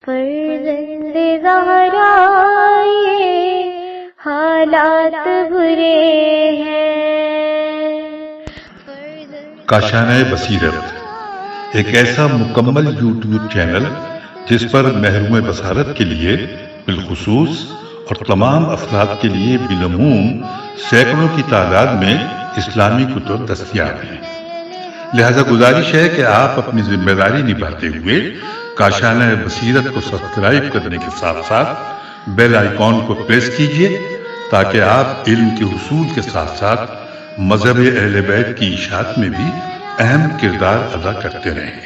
فرزند زہرا یہ حالات برے ہیں۔ کاشانۂ بصیرت ایک ایسا مکمل یوٹیوب چینل جس پر محروم بصارت کے لیے بالخصوص اور تمام افراد کے لیے بالعموم سینکڑوں کی تعداد میں اسلامی کتب دستیاب ہیں۔ لہذا گزارش ہے کہ آپ اپنی ذمہ داری نبھاتے ہوئے کاشانۂ بصیرت کو سبسکرائب کرنے کے ساتھ ساتھ بیل آئیکن کو پریس کیجیے تاکہ آپ علم کے حصول کے ساتھ ساتھ مذہب اہل بیت کی اشاعت میں بھی اہم کردار ادا کرتے رہیں۔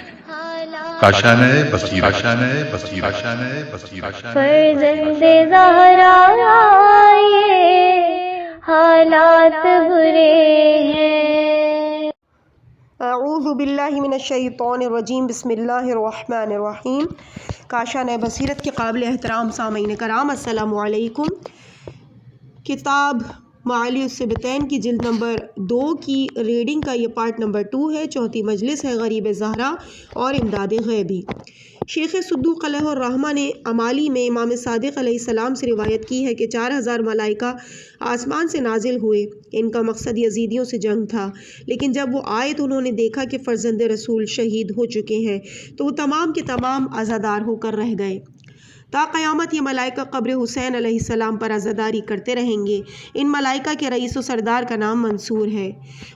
کاشانۂ بصیرت، کاشانۂ بصیرت، کاشانۂ بصیرت۔ فرزند زہرا یہ حالات برے ہیں۔ اعوذ باللہ من الشیطان الرجیم، بسم اللہ الرحمن الرحیم۔ کاشانۂ بصیرت کے قابل احترام سامعین کرام، السلام علیکم۔ کتاب معالی الصبتین کی جلد نمبر 2 کی ریڈنگ کا یہ پارٹ نمبر 2 ہے۔ چوتھی مجلس ہے غریب زہرا اور امداد غیبی۔ شیخ صدوق علیہ الرحمہ نے امالی میں امام صادق علیہ السلام سے روایت کی ہے کہ 4000 ملائکہ آسمان سے نازل ہوئے۔ ان کا مقصد یزیدیوں سے جنگ تھا، لیکن جب وہ آئے تو انہوں نے دیکھا کہ فرزند رسول شہید ہو چکے ہیں، تو وہ تمام کے تمام عزادار ہو کر رہ گئے۔ تا قیامت یہ ملائکہ قبر حسین علیہ السلام پر عزاداری کرتے رہیں گے۔ ان ملائکہ کے رئیس و سردار کا نام منصور ہے۔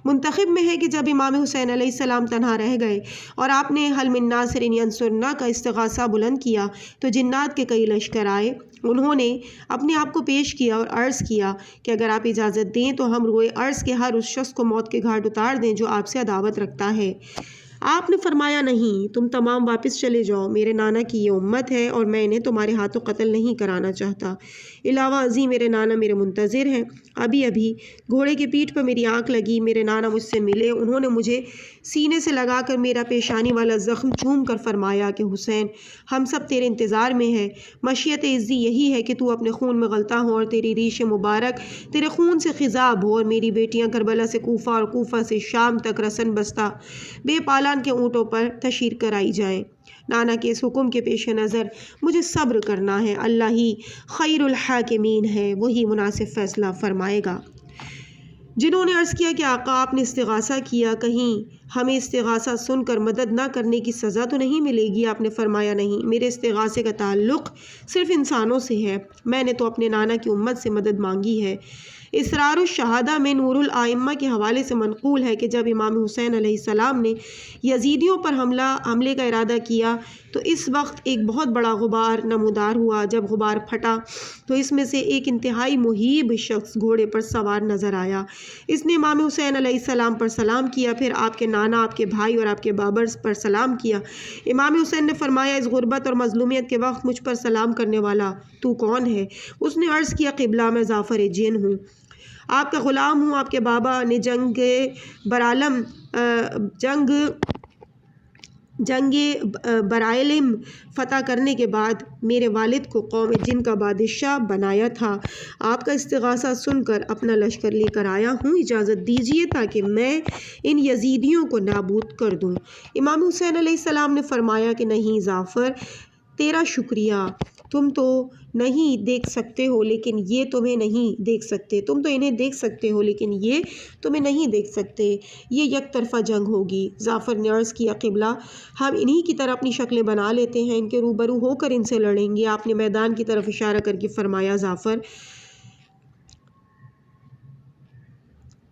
منتخب میں ہے کہ جب امام حسین علیہ السلام تنہا رہ گئے اور آپ نے حل من ناصر ینصرنا کا استغاثہ بلند کیا تو جنات کے کئی لشکر آئے۔ انہوں نے اپنے آپ کو پیش کیا اور عرض کیا کہ اگر آپ اجازت دیں تو ہم روئے عرض کے ہر اس شخص کو موت کے گھاٹ اتار دیں جو آپ سے عداوت رکھتا ہے۔ آپ نے فرمایا نہیں، تم تمام واپس چلے جاؤ، میرے نانا کی یہ امت ہے اور میں انہیں تمہارے ہاتھوں قتل نہیں کرانا چاہتا۔ علاوہ ازیں میرے نانا میرے منتظر ہیں۔ ابھی گھوڑے کی پیٹھ پر میری آنکھ لگی، میرے نانا مجھ سے ملے، انہوں نے مجھے سینے سے لگا کر میرا پیشانی والا زخم چوم کر فرمایا کہ حسین، ہم سب تیرے انتظار میں ہیں۔ مشیت عزی یہی ہے کہ تو اپنے خون میں غلطہ ہو اور تیری ریش مبارک تیرے خون سے خضاب ہو، اور میری بیٹیاں کربلا سے کوفہ اور کوفہ سے شام تک رسن بستہ بے پالان کے اونٹوں پر تشہیر کرائی جائیں۔ نانا کے اس حکم کے پیش نظر مجھے صبر کرنا ہے، اللہ ہی خیر الحاکمین ہے، وہی مناسب فیصلہ فرمائے گا۔ جنہوں نے عرض کیا کہ آقا آپ نے استغاثہ کیا، کہیں ہمیں استغاثہ سن کر مدد نہ کرنے کی سزا تو نہیں ملے گی؟ آپ نے فرمایا نہیں، میرے استغاثے کا تعلق صرف انسانوں سے ہے، میں نے تو اپنے نانا کی امت سے مدد مانگی ہے۔ اسرار الشہادہ میں نور الائمہ کے حوالے سے منقول ہے کہ جب امام حسین علیہ السلام نے یزیدیوں پر حملے کا ارادہ کیا تو اس وقت ایک بہت بڑا غبار نمودار ہوا۔ جب غبار پھٹا تو اس میں سے ایک انتہائی مہیب شخص گھوڑے پر سوار نظر آیا۔ اس نے امام حسین علیہ السلام پر سلام کیا، پھر آپ کے نانا، آپ کے بھائی اور آپ کے بابر پر سلام کیا۔ امام حسین نے فرمایا، اس غربت اور مظلومیت کے وقت مجھ پر سلام کرنے والا تو کون ہے؟ اس نے عرض کیا، قبلہ، میں ظافر جن ہوں، آپ کا غلام ہوں۔ آپ کے بابا نے جنگ برائلم فتح کرنے کے بعد میرے والد کو قوم جن کا بادشاہ بنایا تھا۔ آپ کا استغاثہ سن کر اپنا لشکر لے کر آیا ہوں، اجازت دیجیے تاکہ میں ان یزیدیوں کو نابود کر دوں۔ امام حسین علیہ السلام نے فرمایا کہ نہیں ظافر، تیرا شکریہ، تم تو نہیں دیکھ سکتے ہو لیکن یہ تمہیں نہیں دیکھ سکتے، تم تو انہیں دیکھ سکتے ہو لیکن یہ تمہیں نہیں دیکھ سکتے، یہ یک طرفہ جنگ ہوگی۔ ظافر نے عرض کیا، قبلہ، ہم انہی کی طرح اپنی شکلیں بنا لیتے ہیں، ان کے روبرو ہو کر ان سے لڑیں گے۔ آپ نے میدان کی طرف اشارہ کر کے فرمایا، ظافر،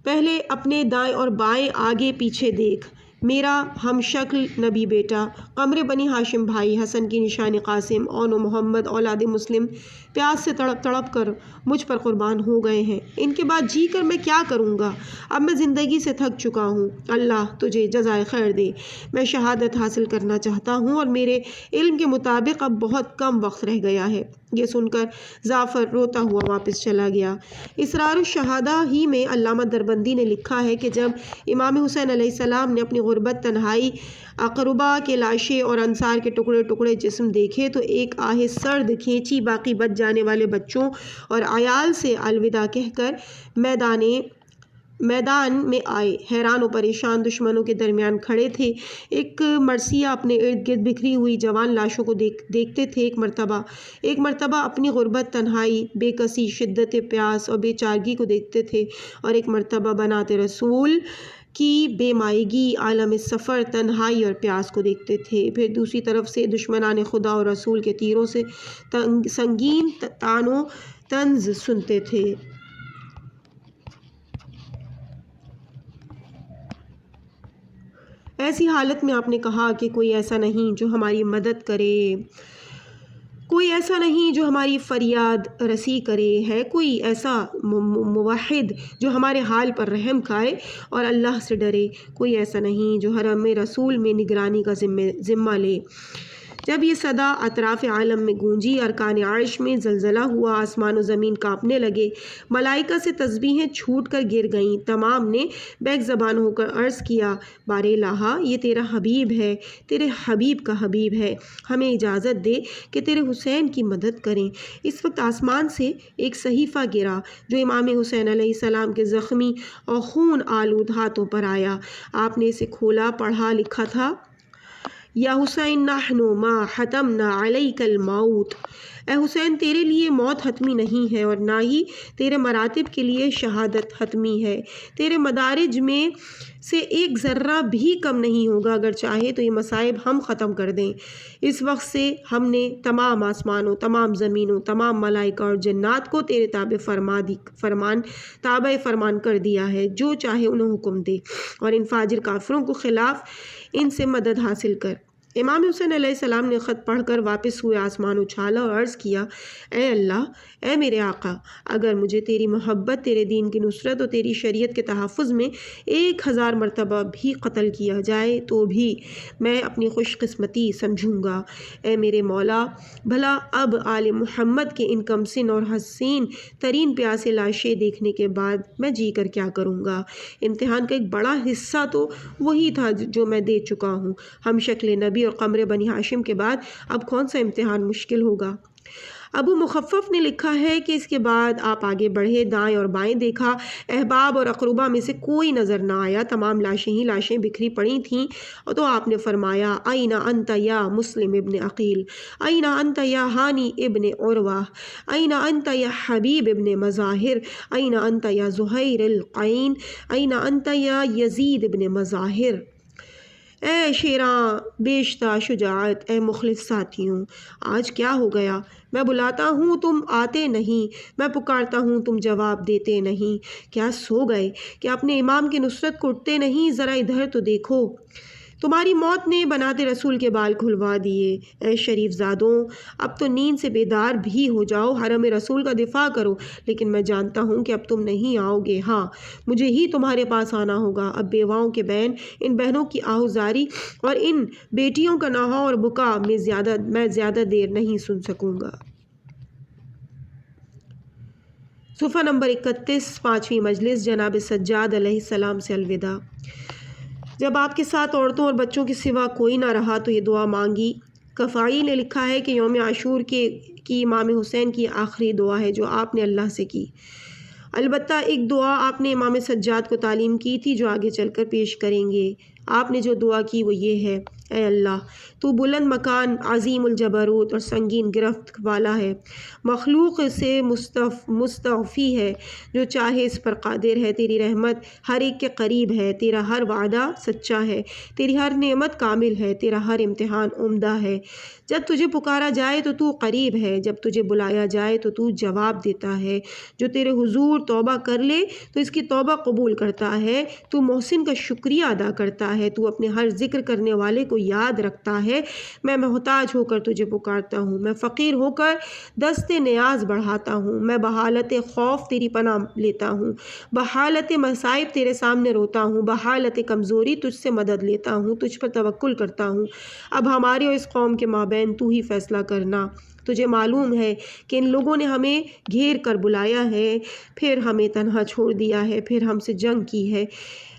پہلے اپنے دائیں اور بائیں آگے پیچھے دیکھ۔ میرا ہم شکل نبی بیٹا، قمر بنی ہاشم بھائی، حسن کی نشانی قاسم، اون و محمد اولاد مسلم پیاس سے تڑپ تڑپ کر مجھ پر قربان ہو گئے ہیں۔ ان کے بعد جی کر میں کیا کروں گا؟ اب میں زندگی سے تھک چکا ہوں، اللہ تجھے جزائے خیر دے۔ میں شہادت حاصل کرنا چاہتا ہوں اور میرے علم کے مطابق اب بہت کم وقت رہ گیا ہے۔ یہ سن کر ظافر روتا ہوا واپس چلا گیا۔ اسرار الشہادہ ہی میں علامہ دربندی نے لکھا ہے کہ جب امام حسین علیہ السلام نے اپنی غربت، تنہائی، اقربا کے لاشیں اور انصار کے ٹکڑے ٹکڑے جسم دیکھے تو ایک آہ سرد کھینچی، باقی بچ جانے والے بچوں اور عیال سے الوداع کہہ کر میدان میدان میں آئے، حیران و پریشان دشمنوں کے درمیان کھڑے تھے۔ ایک مرثیہ اپنے ارد گرد بکھری ہوئی جوان لاشوں کو دیکھتے تھے۔ ایک مرتبہ اپنی غربت، تنہائی، بے کسی، شدت پیاس اور بے چارگی کو دیکھتے تھے، اور ایک مرتبہ بنات رسول کی بے مائگی، عالم سفر، تنہائی اور پیاس کو دیکھتے تھے۔ پھر دوسری طرف سے دشمنان خدا اور رسول کے تیروں سے سنگین طعن و طنز سنتے تھے۔ ایسی حالت میں آپ نے کہا کہ کوئی ایسا نہیں جو ہماری مدد کرے، کوئی ایسا نہیں جو ہماری فریاد رسی کرے، ہے کوئی ایسا موحد جو ہمارے حال پر رحم کھائے اور اللہ سے ڈرے، کوئی ایسا نہیں جو حرم رسول میں نگرانی کا ذمہ لے۔ جب یہ صدا اطراف عالم میں گونجی، ارکان عرش میں زلزلہ ہوا، آسمان و زمین کانپنے لگے، ملائکہ سے تسبیحیں چھوٹ کر گر گئیں، تمام نے بیک زبان ہو کر عرض کیا، بار الہا، یہ تیرا حبیب ہے، تیرے حبیب کا حبیب ہے، ہمیں اجازت دے کہ تیرے حسین کی مدد کریں۔ اس وقت آسمان سے ایک صحیفہ گرا جو امام حسین علیہ السلام کے زخمی اور خون آلود ہاتھوں پر آیا۔ آپ نے اسے کھولا، پڑھا، لکھا تھا، یا حسین نحن ما حتمنا علیک الموت، اے حسین تیرے لیے موت حتمی نہیں ہے اور نہ ہی تیرے مراتب کے لیے شہادت حتمی ہے، تیرے مدارج میں سے ایک ذرہ بھی کم نہیں ہوگا، اگر چاہے تو یہ مصائب ہم ختم کر دیں۔ اس وقت سے ہم نے تمام آسمانوں، تمام زمینوں، تمام ملائکہ اور جنات کو تیرے تابع فرمان کر دیا ہے، جو چاہے انہیں حکم دے اور ان فاجر کافروں کو خلاف ان سے مدد حاصل کر۔ امام حسین علیہ السلام نے خط پڑھ کر واپس ہوئے آسمان اچھالا اور عرض کیا، اے اللہ، اے میرے آقا، اگر مجھے تیری محبت، تیرے دین کی نصرت اور تیری شریعت کے تحفظ میں 1000 مرتبہ بھی قتل کیا جائے تو بھی میں اپنی خوش قسمتی سمجھوں گا۔ اے میرے مولا، بھلا اب آل محمد کے ان کمسن اور حسین ترین پیاسے لاشیں دیکھنے کے بعد میں جی کر کیا کروں گا؟ امتحان کا ایک بڑا حصہ تو وہی تھا جو میں دے چکا ہوں، ہم شکل نبی اور قمر بنی ہاشم کے بعد اب کون سا امتحان مشکل ہوگا؟ ابو مخفف نے لکھا ہے کہ اس کے بعد آپ آگے بڑھے، دائیں اور بائیں دیکھا، احباب اور اقربا میں سے کوئی نظر نہ آیا، تمام لاشیں ہی لاشیں بکھری پڑی تھیں، تو آپ نے فرمایا، این انت یا مسلم ابن عقیل، این انت یا ہانی ابن عروہ، این انت یا حبیب ابن مظاہر، این انت یا زہیر القین، این انت یا یزید ابن مظاہر۔ اے شیراں بیشتہ شجاعت، اے مخلص ساتھیوں، آج کیا ہو گیا؟ میں بلاتا ہوں تم آتے نہیں، میں پکارتا ہوں تم جواب دیتے نہیں، کیا سو گئے کہ اپنے امام کی نصرت کو اٹھتے نہیں؟ ذرا ادھر تو دیکھو، تمہاری موت نے بنات رسول کے بال کھلوا دیے۔ اے شریف زادوں، اب تو نیند سے بیدار بھی ہو جاؤ، حرم رسول کا دفاع کرو، لیکن میں جانتا ہوں کہ اب تم نہیں آؤ گے، ہاں مجھے ہی تمہارے پاس آنا ہوگا۔ اب بیواؤں کے بین، ان بہنوں کی آہوزاری اور ان بیٹیوں کا نہا اور بکا میں زیادہ دیر نہیں سن سکوں گا۔ صفحہ نمبر 31، 5ویں مجلس، جناب سجاد علیہ السلام سے الوداع۔ جب آپ کے ساتھ عورتوں اور بچوں کے سوا کوئی نہ رہا تو یہ دعا مانگی۔ کفائی نے لکھا ہے کہ یوم عاشور کی امام حسین کی آخری دعا ہے جو آپ نے اللہ سے کی۔ البتہ ایک دعا آپ نے امام سجاد کو تعلیم کی تھی جو آگے چل کر پیش کریں گے۔ آپ نے جو دعا کی وہ یہ ہے، اے اللہ، تو بلند مکان، عظیم الجبروت اور سنگین گرفت والا ہے، مخلوق سے مستعفی ہے، جو چاہے اس پر قادر ہے، تیری رحمت ہر ایک کے قریب ہے، تیرا ہر وعدہ سچا ہے، تیری ہر نعمت کامل ہے، تیرا ہر امتحان عمدہ ہے۔ جب تجھے پکارا جائے تو تو قریب ہے، جب تجھے بلایا جائے تو تو جواب دیتا ہے، جو تیرے حضور توبہ کر لے تو اس کی توبہ قبول کرتا ہے، تو محسن کا شکریہ ادا کرتا ہے، تو اپنے ہر ذکر کرنے والے کو یاد رکھتا ہے۔ میں محتاج ہو کر تجھے پکارتا ہوں، میں فقیر ہو کر دست نیاز بڑھاتا ہوں، میں بحالت خوف تیری پناہ لیتا ہوں، بحالت مصائب تیرے سامنے روتا ہوں، بحالت کمزوری تجھ سے مدد لیتا ہوں، تجھ پر توکل کرتا ہوں۔ اب ہمارے اور اس قوم کے مابین تو ہی فیصلہ کرنا۔ تجھے معلوم ہے کہ ان لوگوں نے ہمیں گھیر کر بلایا ہے، پھر ہمیں تنہا چھوڑ دیا ہے، پھر ہم سے جنگ کی ہے،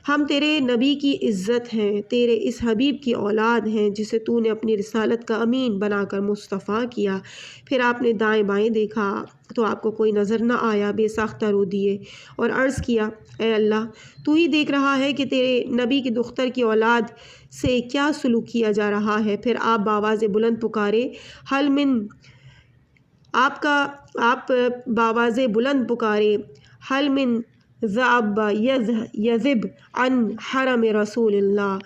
ہم تیرے نبی کی عزت ہیں، تیرے اس حبیب کی اولاد ہیں جسے تو نے اپنی رسالت کا امین بنا کر مصطفیٰ کیا۔ پھر آپ نے دائیں بائیں دیکھا تو آپ کو کوئی نظر نہ آیا، بے ساختہ رو دیے اور عرض کیا اے اللہ تو ہی دیکھ رہا ہے کہ تیرے نبی کی دختر کی اولاد سے کیا سلوک کیا جا رہا ہے۔ پھر آپ بآواز بلند پکارے حل من آپ بآواز بلند پکارے حل من ذاب یذب عن حرم رسول اللہ،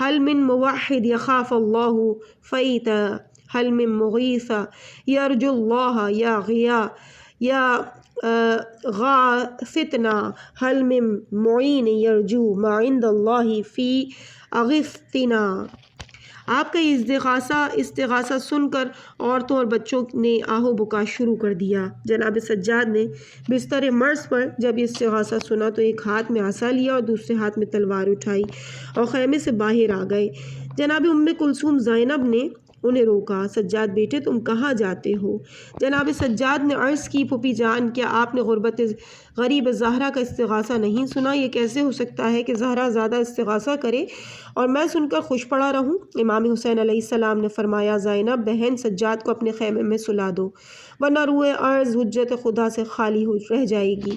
حل من موحد یخاف اللہ فیت، حل من مغیث یرجو اللہ یا غاثتنا، حل من معین یرجو ما عند اللہ فی اغثتنا۔ آپ کا استغاثہ سن کر عورتوں اور بچوں نے آہو بکا شروع کر دیا۔ جناب سجاد نے بستر مرض پر جب یہ استغاثہ سنا تو ایک ہاتھ میں عصا لیا اور دوسرے ہاتھ میں تلوار اٹھائی اور خیمے سے باہر آ گئے۔ جناب ام کلثوم زینب نے انہیں روکا، سجاد بیٹے تم کہاں جاتے ہو؟ جناب سجاد نے عرض کی پھوپھی جان کیا آپ نے غربت غریب زہرا کا استغاثہ نہیں سنا؟ یہ کیسے ہو سکتا ہے کہ زہرا زیادہ استغاثہ کرے اور میں سن کر خوش پڑا رہوں؟ امام حسین علیہ السلام نے فرمایا زینب بہن سجاد کو اپنے خیمے میں سلا دو ورنہ روئے ارض حجت خدا سے خالی رہ جائے گی۔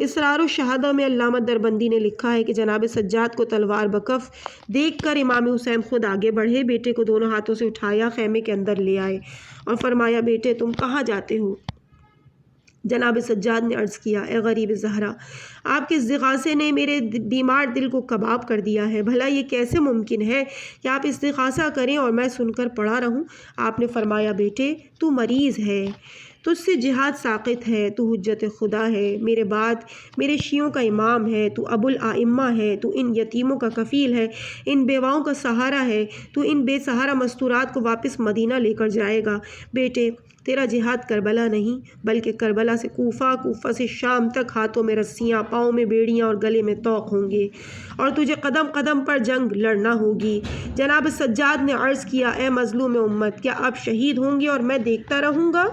اسرار الشہادہ میں علامہ دربندی نے لکھا ہے کہ جناب سجاد کو تلوار بکف دیکھ کر امام حسین خود آگے بڑھے، بیٹے کو دونوں ہاتھوں سے اٹھایا، خیمے کے اندر لے آئے اور فرمایا بیٹے تم کہاں جاتے ہو؟ جناب سجاد نے عرض کیا اے غریب زہرا آپ کے استغاثے نے میرے بیمار دل کو کباب کر دیا ہے، بھلا یہ کیسے ممکن ہے کہ آپ استغاثہ کریں اور میں سن کر پڑا رہوں؟ آپ نے فرمایا بیٹے تو مریض ہے، تجھ سے جہاد ساقط ہے، تو حجت خدا ہے، میرے بعد میرے شیعوں کا امام ہے، تو ابو الائمہ ہے، تو ان یتیموں کا کفیل ہے، ان بیواؤں کا سہارا ہے، تو ان بے سہارا مستورات کو واپس مدینہ لے کر جائے گا۔ بیٹے تیرا جہاد کربلا نہیں بلکہ کربلا سے کوفہ، کوفہ سے شام تک ہاتھوں میں رسیاں، پاؤں میں بیڑیاں اور گلے میں طوق ہوں گے اور تجھے قدم قدم پر جنگ لڑنا ہوگی۔ جناب سجاد نے عرض کیا اے مظلوم امت کیا آپ شہید ہوں گے اور میں دیکھتا رہوں گا؟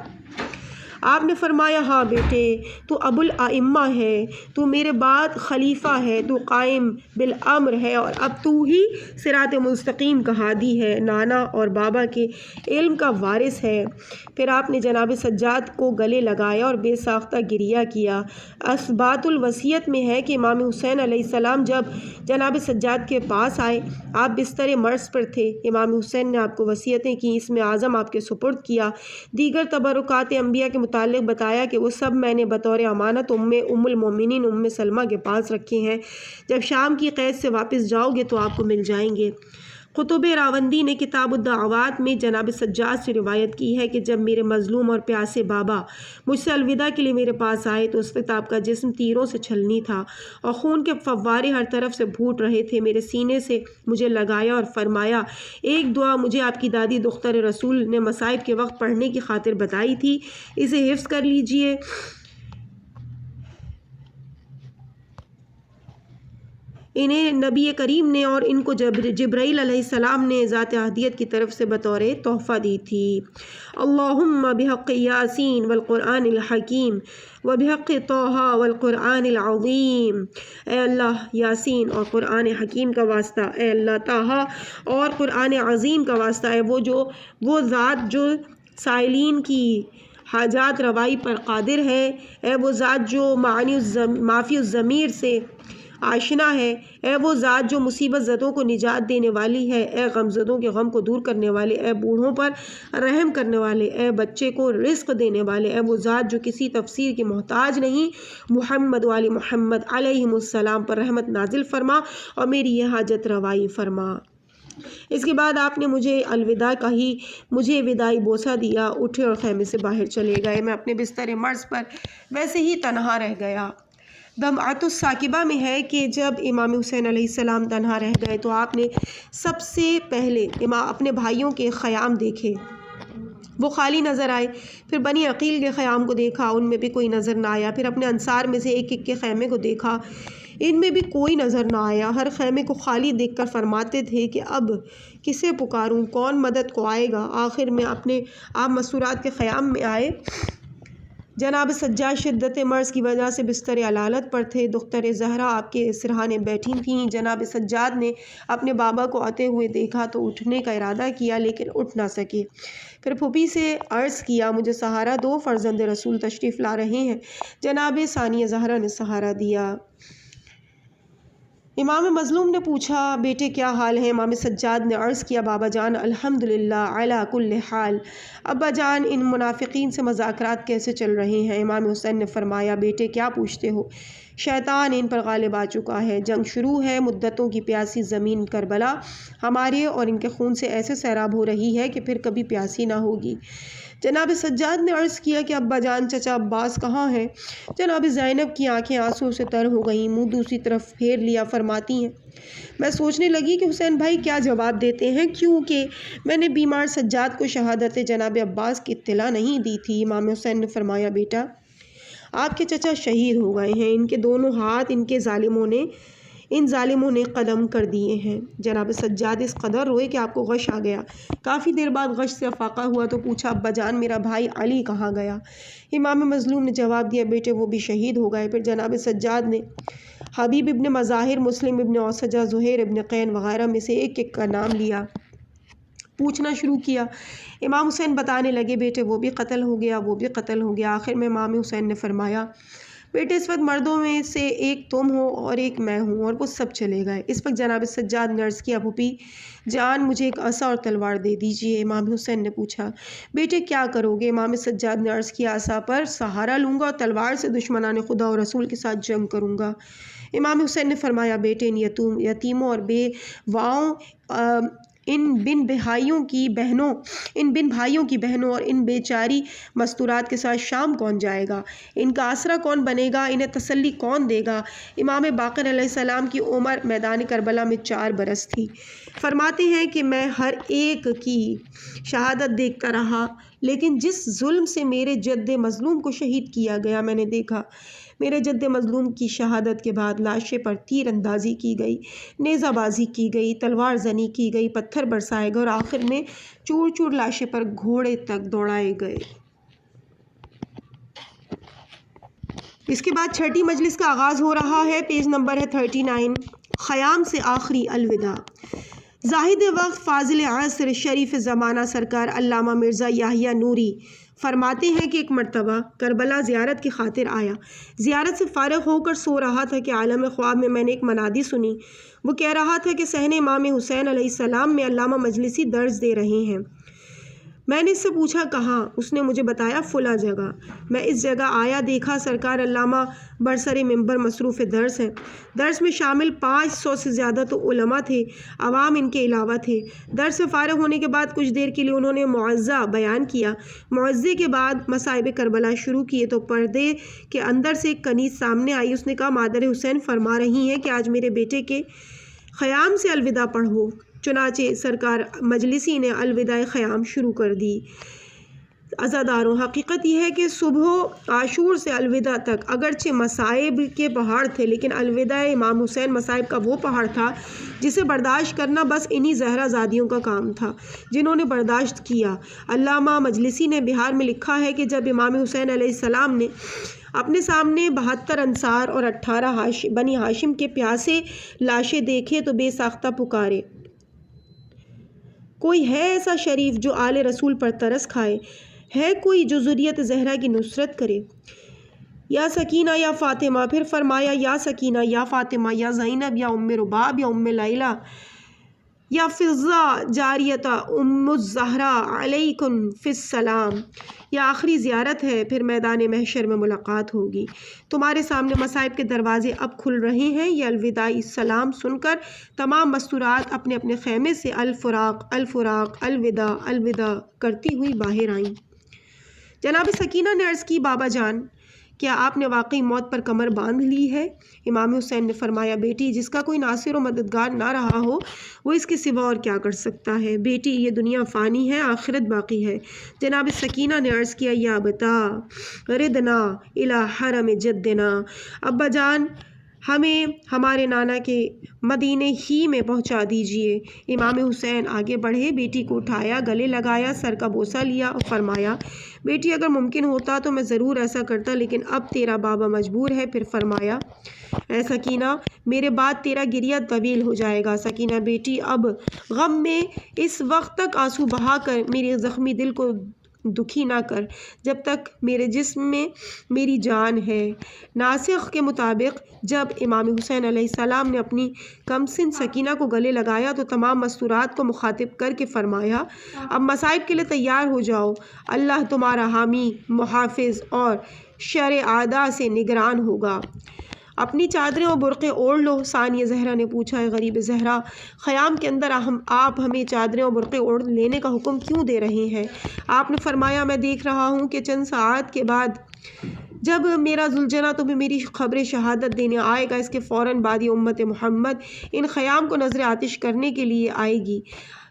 آپ نے فرمایا ہاں بیٹے تو ابو الائمہ ہے، تو میرے بعد خلیفہ ہے، تو قائم بالامر ہے اور اب تو ہی صراط مستقیم کا ہادی ہے، نانا اور بابا کے علم کا وارث ہے۔ پھر آپ نے جناب سجاد کو گلے لگایا اور بے ساختہ گریہ کیا۔ اثبات الوصیت میں ہے کہ امام حسین علیہ السلام جب جناب سجاد کے پاس آئے آپ بستر مرض پر تھے، امام حسین نے آپ کو وصیتیں کی، اسم اعظم آپ کے سپرد کیا، دیگر تبرکات انبیاء کے متعلق بتایا کہ وہ سب میں نے بطور امانت ام المومنین ام سلمہ کے پاس رکھے ہیں، جب شام کی قید سے واپس جاؤ گے تو آپ کو مل جائیں گے۔ قطب راوندی نے کتاب الدعوات میں جناب سجاد سے روایت کی ہے کہ جب میرے مظلوم اور پیاسے بابا مجھ سے الوداع کے لیے میرے پاس آئے تو اس وقت آپ کا جسم تیروں سے چھلنی تھا اور خون کے فوارے ہر طرف سے پھوٹ رہے تھے۔ میرے سینے سے مجھے لگایا اور فرمایا ایک دعا مجھے آپ کی دادی دختر رسول نے مصائب کے وقت پڑھنے کی خاطر بتائی تھی، اسے حفظ کر لیجئے۔ انہیں نبی کریم نے اور ان کو جبرائیل علیہ السلام نے ذات احدیت کی طرف سے بطور تحفہ دی تھی۔ اللہم بحق یاسین والقرآن الحکیم وبحق طٰہٰ والقرآن العظیم، اے اللہ یاسین اور قرآن حکیم کا واسطہ، اے اللہ طٰہٰ اور قرآن عظیم کا واسطہ، ہے وہ ذات جو سائلین کی حاجات روائی پر قادر ہے، اے وہ ذات جو معافی الضمیر سے آشنا ہے، اے وہ ذات جو مصیبت زدوں کو نجات دینے والی ہے، اے غم زدوں کے غم کو دور کرنے والے، اے بوڑھوں پر رحم کرنے والے، اے بچے کو رزق دینے والے، اے وہ ذات جو کسی تفسیر کی محتاج نہیں، محمد و آل محمد علیہم السلام پر رحمت نازل فرما اور میری یہ حاجت روائی فرما۔ اس کے بعد آپ نے مجھے الوداع کہی، مجھے وداعی بوسہ دیا، اٹھے اور خیمے سے باہر چلے گئے۔ میں اپنے بستر مرض پر ویسے ہی تنہا رہ گیا۔ دمعۃ الثاقبہ میں ہے کہ جب امام حسین علیہ السلام تنہا رہ گئے تو آپ نے سب سے پہلے اپنے بھائیوں کے خیام دیکھے، وہ خالی نظر آئے، پھر بنی عقیل کے خیام کو دیکھا، ان میں بھی کوئی نظر نہ آیا، پھر اپنے انصار میں سے ایک ایک کے خیمے کو دیکھا، ان میں بھی کوئی نظر نہ آیا، ہر خیمے کو خالی دیکھ کر فرماتے تھے کہ اب کسے پکاروں، کون مدد کو آئے گا؟ آخر میں آپ مستورات کے خیام میں آئے جناب سجاد شدت مرض کی وجہ سے بستر علالت پر تھے۔ دختر زہرا آپ کے سرہانے بیٹھی تھیں۔ جناب سجاد نے اپنے بابا کو آتے ہوئے دیکھا تو اٹھنے کا ارادہ کیا لیکن اٹھ نہ سکے۔ پھر پھوپھی سے عرض کیا مجھے سہارا دو، فرزند رسول تشریف لا رہے ہیں۔ جناب ثانیہ زہرا نے سہارا دیا۔ امام مظلوم نے پوچھا بیٹے کیا حال ہے؟ امام سجاد نے عرض کیا بابا جان الحمدللہ علی کل حال۔ ابا جان ان منافقین سے مذاکرات کیسے چل رہے ہیں؟ امام حسین نے فرمایا بیٹے کیا پوچھتے ہو، شیطان ان پر غالب آ چکا ہے، جنگ شروع ہے، مدتوں کی پیاسی زمین کربلا ہمارے اور ان کے خون سے ایسے سیراب ہو رہی ہے کہ پھر کبھی پیاسی نہ ہوگی۔ جناب سجاد نے عرض کیا کہ ابا جان چچا عباس کہاں ہیں؟ جناب زینب کی آنکھیں آنسوں سے تر ہو گئیں، منہ دوسری طرف پھیر لیا، فرماتی ہیں میں سوچنے لگی کہ حسین بھائی کیا جواب دیتے ہیں، کیونکہ میں نے بیمار سجاد کو شہادت جناب عباس کی اطلاع نہیں دی تھی۔ امام حسین نے فرمایا بیٹا آپ کے چچا شہید ہو گئے ہیں، ان کے دونوں ہاتھ ان ظالموں نے قدم کر دیے ہیں۔ جناب سجاد اس قدر روئے کہ آپ کو غش آ گیا۔ کافی دیر بعد غش سے افاقہ ہوا تو پوچھا ابا جان میرا بھائی علی کہاں گیا؟ امام مظلوم نے جواب دیا بیٹے وہ بھی شہید ہو گئے۔ پھر جناب سجاد نے حبیب ابن مظاہر، مسلم ابن اوسجہ، زہیر ابن قین وغیرہ میں سے ایک ایک کا نام لیا، پوچھنا شروع کیا۔ امام حسین بتانے لگے بیٹے وہ بھی قتل ہو گیا، وہ بھی قتل ہو گیا۔ آخر میں امام حسین نے فرمایا بیٹے اس وقت مردوں میں سے ایک تم ہو اور ایک میں ہوں اور وہ سب چلے گئے۔ اس وقت جناب سجاد نے عرض کیا پھوپھی جان مجھے ایک عصا اور تلوار دے دیجیے۔ امام حسین نے پوچھا بیٹے کیا کرو گے؟ امام سجاد نے عرض کیا عصا پر سہارا لوں گا اور تلوار سے دشمنان خدا اور رسول کے ساتھ جنگ کروں گا۔ امام حسین نے فرمایا بیٹے ان یتیموں اور بیواؤں، ان بن بھائیوں کی بہنوں اور ان بیچاری مستورات کے ساتھ شام کون جائے گا؟ ان کا آسرا کون بنے گا؟ انہیں تسلی کون دے گا؟ امام باقر علیہ السلام کی عمر میدان کربلا میں 4 برس تھی۔ فرماتے ہیں کہ میں ہر ایک کی شہادت دیکھتا رہا، لیکن جس ظلم سے میرے جد مظلوم کو شہید کیا گیا میں نے دیکھا میرے جد مظلوم کی شہادت کے بعد لاشیں پر تیر اندازی کی گئی، نیزہ بازی کی گئی، تلوار زنی کی گئی، پتھر برسائے گئے اور آخر میں چور چور لاشیں پر گھوڑے تک دوڑائے گئے۔ اس کے بعد 6ٹھی مجلس کا آغاز ہو رہا ہے۔ پیج نمبر ہے 39۔ خیام سے آخری الوداع۔ زاہد وقت فاضل عصر شریف زمانہ سرکار علامہ مرزا یحییٰ نوری فرماتے ہیں کہ ایک مرتبہ کربلا زیارت کی خاطر آیا۔ زیارت سے فارغ ہو کر سو رہا تھا کہ عالم خواب میں نے ایک منادی سنی۔ وہ کہہ رہا تھا کہ صحن امام حسین علیہ السلام میں علامہ مجلسی درس دے رہے ہیں۔ میں نے اس سے پوچھا کہاں؟ اس نے مجھے بتایا فلاں جگہ۔ میں اس جگہ آیا، دیکھا سرکار علامہ برسر ممبر مصروف درس ہیں۔ درس میں شامل 500 سے زیادہ تو علماء تھے، عوام ان کے علاوہ تھے۔ درس سے فارغ ہونے کے بعد کچھ دیر کے لیے انہوں نے موعظہ بیان کیا۔ موعظے کے بعد مصائب کربلا شروع کیے تو پردے کے اندر سے ایک کنیز سامنے آئی۔ اس نے کہا مادر حسین فرما رہی ہیں کہ آج میرے بیٹے کے خیام سے الوداع پڑھو۔ چنانچہ سرکار مجلسی نے الوداع خیام شروع کر دی۔ عزاداروں، حقیقت یہ ہے کہ صبح عاشور سے الوداع تک اگرچہ مصائب کے پہاڑ تھے، لیکن الوداع امام حسین مصائب کا وہ پہاڑ تھا جسے برداشت کرنا بس انہی زہرا زادیوں کا کام تھا جنہوں نے برداشت کیا۔ علامہ مجلسی نے بہار میں لکھا ہے کہ جب امام حسین علیہ السلام نے اپنے سامنے 72 انصار اور 18 بنی ہاشم کے پیاسے لاشیں دیکھے تو بے ساختہ پکارے کوئی ہے ایسا شریف جو آل رسول پر ترس کھائے؟ ہے کوئی جو ذریت زہرا کی نصرت کرے؟ یا سکینہ یا فاطمہ۔ پھر فرمایا یا سکینہ یا فاطمہ یا زینب یا ام رباب یا ام لیلہ یا فضہ جاریتہ ام الزہرا علیکم فی السلام۔ یہ آخری زیارت ہے، پھر میدان محشر میں ملاقات ہوگی۔ تمہارے سامنے مصائب کے دروازے اب کھل رہے ہیں۔ یہ الوداعی سلام سن کر تمام مستورات اپنے اپنے خیمے سے الفراق الفراق الوداع الوداع کرتی ہوئی باہر آئیں۔ جناب سکینہ نے عرض کی بابا جان کیا آپ نے واقعی موت پر کمر باندھ لی ہے؟ امام حسین نے فرمایا بیٹی جس کا کوئی ناصر و مددگار نہ رہا ہو وہ اس کے سوا اور کیا کر سکتا ہے؟ بیٹی یہ دنیا فانی ہے، آخرت باقی ہے۔ جناب سکینہ نے عرض کیا یا بتا ردنا الی حرم جدنا، ابا جان ہمیں ہمارے نانا کے مدینے ہی میں پہنچا دیجیے۔ امام حسین آگے بڑھے، بیٹی کو اٹھایا، گلے لگایا، سر کا بوسہ لیا اور فرمایا، بیٹی اگر ممکن ہوتا تو میں ضرور ایسا کرتا، لیکن اب تیرا بابا مجبور ہے۔ پھر فرمایا، اے سکینہ، میرے بعد تیرا گریہ طویل ہو جائے گا۔ سکینہ بیٹی، اب غم میں اس وقت تک آنسو بہا کر میرے زخمی دل کو دکھی نہ کر جب تک میرے جسم میں میری جان ہے۔ ناسخ کے مطابق جب امام حسین علیہ السلام نے اپنی کمسن سکینہ کو گلے لگایا تو تمام مستورات کو مخاطب کر کے فرمایا، اب مصائب کے لیے تیار ہو جاؤ، اللہ تمہارا حامی، محافظ اور شر اعداء سے نگران ہوگا۔ اپنی چادریں اور برقعے اوڑھ لو۔ ثانیہ زہرا نے پوچھا، اے غریب زہرا، خیام کے اندر آپ ہمیں چادریں اور برقعے اوڑھ لینے کا حکم کیوں دے رہے ہیں؟ آپ نے فرمایا، میں دیکھ رہا ہوں کہ چند ساعات کے بعد جب میرا ذوالجناح تمہیں میری خبر شہادت دینے آئے گا، اس کے فوراً بعد یہ امت محمد ان خیام کو نظر آتش کرنے کے لیے آئے گی،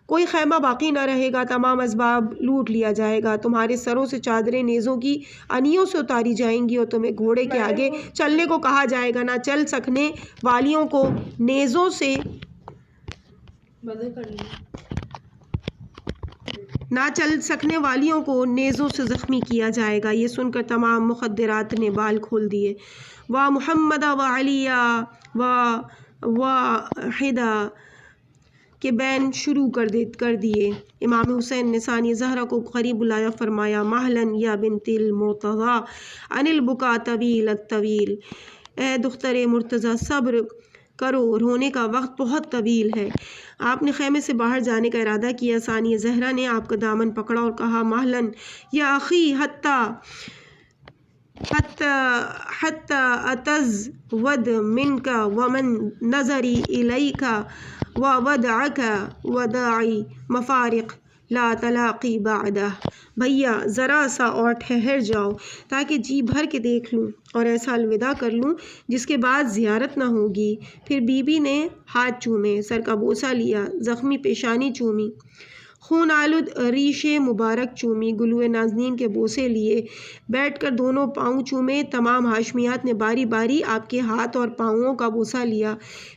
کوئی خیمہ باقی نہ رہے گا، تمام اسباب لوٹ لیا جائے گا، تمہارے سروں سے چادریں نیزوں کی انیوں سے اتاری جائیں گی اور تمہیں گھوڑے کے آگے چلنے کو کہا جائے گا، نہ چل سکنے والیوں کو نیزوں سے زخمی کیا جائے گا۔ یہ سن کر تمام مخدرات نے بال کھول دیے۔ وا محمد و علیہ و حدہ کے بین شروع کر دیے۔ امام حسین نے ثانیہ زہرا کو قریب بلایا، فرمایا، مہلاً یا بنت المرتضی عن البکا طویل الطویل، اے دختر مرتضی صبر کرو، رونے کا وقت بہت طویل ہے۔ آپ نے خیمے سے باہر جانے کا ارادہ کیا۔ ثانیہ زہرا نے آپ کا دامن پکڑا اور کہا، مہلاً یا اخی حتی اتزود منک ومن نظری الیک وودعک وداعی مفارق لا تلاقی بعدہ۔ بھیا ذرا سا اور ٹھہر جاؤ تاکہ جی بھر کے دیکھ لوں اور ایسا الوداع کر لوں جس کے بعد زیارت نہ ہوگی۔ پھر بی بی نے ہاتھ چومے، سر کا بوسہ لیا، زخمی پیشانی چومی، خون آلود ریش مبارک چومی، گلوئے نازنین کے بوسے لیے، بیٹھ کر دونوں پاؤں چومے۔ تمام ہاشمیات نے باری باری آپ کے ہاتھ اور پاؤں کا بوسہ لیا۔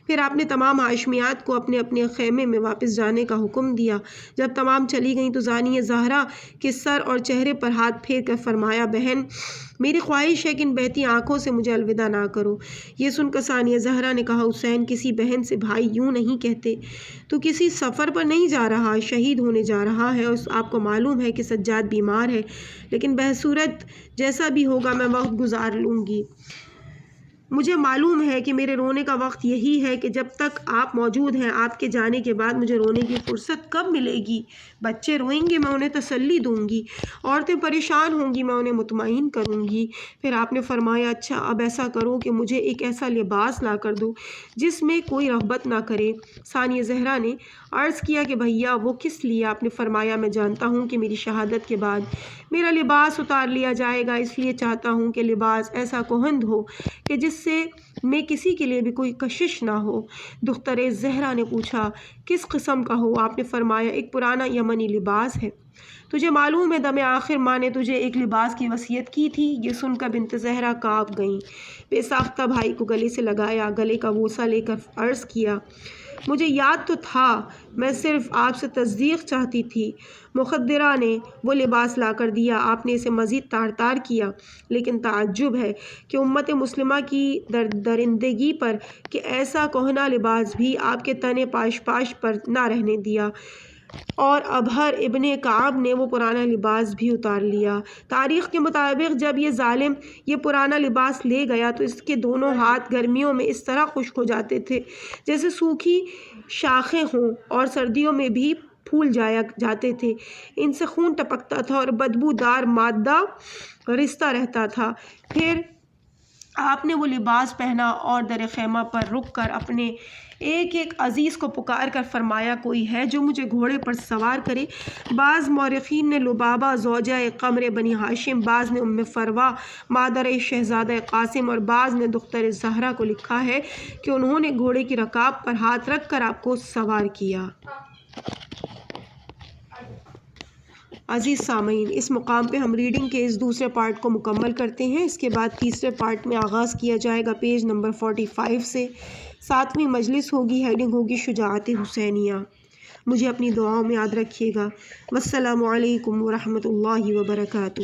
پھر آپ نے تمام ہاشمیات کو اپنے اپنے خیمے میں واپس جانے کا حکم دیا۔ جب تمام چلی گئیں تو ثانیہ زہرا کے سر اور چہرے پر ہاتھ پھیر کر فرمایا، بہن، میری خواہش ہے کہ ان بہتی آنکھوں سے مجھے الوداع نہ کرو۔ یہ سن کر ثانیہ زہرا نے کہا، حسین، کسی بہن سے بھائی یوں نہیں کہتے، تو کسی سفر پر نہیں جا رہا، شہید ہونے جا رہا ہے، اور آپ کو معلوم ہے کہ سجاد بیمار ہے، لیکن بہصورت جیسا بھی ہوگا میں وقت گزار لوں گی۔ مجھے معلوم ہے کہ میرے رونے کا وقت یہی ہے کہ جب تک آپ موجود ہیں، آپ کے جانے کے بعد مجھے رونے کی فرصت کب ملے گی؟ بچے روئیں گے، میں انہیں تسلی دوں گی، عورتیں پریشان ہوں گی، میں انہیں مطمئن کروں گی۔ پھر آپ نے فرمایا، اچھا اب ایسا کرو کہ مجھے ایک ایسا لباس لا کر دو جس میں کوئی رغبت نہ کرے۔ ثانیہ زہرا نے عرض کیا کہ بھیا وہ کس لیے؟ آپ نے فرمایا، میں جانتا ہوں کہ میری شہادت کے بعد میرا لباس اتار لیا جائے گا، اس لیے چاہتا ہوں کہ لباس ایسا کہند ہو کہ جس سے میں کسی کے لیے بھی کوئی کشش نہ ہو۔ دختر زہرا نے پوچھا، کس قسم کا ہو؟ آپ نے فرمایا، ایک پرانا یمنی لباس ہے۔ تجھے معلوم ہے دم آخر ماں نے تجھے ایک لباس کی وصیت کی تھی؟ یہ سن کر بنت زہرا کانپ گئیں، بے ساختہ بھائی کو گلے سے لگایا، گلے کا بوسہ لے کر عرض کیا، مجھے یاد تو تھا، میں صرف آپ سے تصدیق چاہتی تھی۔ مخدرہ نے وہ لباس لا کر دیا، آپ نے اسے مزید تار تار کیا، لیکن تعجب ہے کہ امت مسلمہ کی درندگی پر کہ ایسا کہنا لباس بھی آپ کے تن پاش پر نہ رہنے دیا، اور ابہر ابن کعب نے وہ پرانا لباس بھی اتار لیا۔ تاریخ کے مطابق جب یہ ظالم یہ پرانا لباس لے گیا تو اس کے دونوں ہاتھ گرمیوں میں اس طرح خشک ہو جاتے تھے جیسے سوکھی شاخیں ہوں، اور سردیوں میں بھی پھول جاتے تھے، ان سے خون ٹپکتا تھا اور بدبودار مادہ رستا رہتا تھا۔ پھر آپ نے وہ لباس پہنا اور در خیمہ پر رک کر اپنے ایک ایک عزیز کو پکار کر فرمایا، کوئی ہے جو مجھے گھوڑے پر سوار کرے؟ بعض مورخین نے لبابہ زوجہ قمر بنی ہاشم، بعض نے ام فروا مادر شہزادہ قاسم، اور بعض نے دختر زہرا کو لکھا ہے کہ انہوں نے گھوڑے کی رکاب پر ہاتھ رکھ کر آپ کو سوار کیا۔ عزیز سامعین، اس مقام پہ ہم ریڈنگ کے اس دوسرے پارٹ کو مکمل کرتے ہیں۔ اس کے بعد تیسرے پارٹ میں آغاز کیا جائے گا پیج نمبر 45 سے۔ 7ویں مجلس ہوگی، ہیڈنگ ہوگی شجاعت حسینیہ۔ مجھے اپنی دعاؤں میں یاد رکھیے گا۔ والسلام علیکم ورحمۃ اللہ وبرکاتہ۔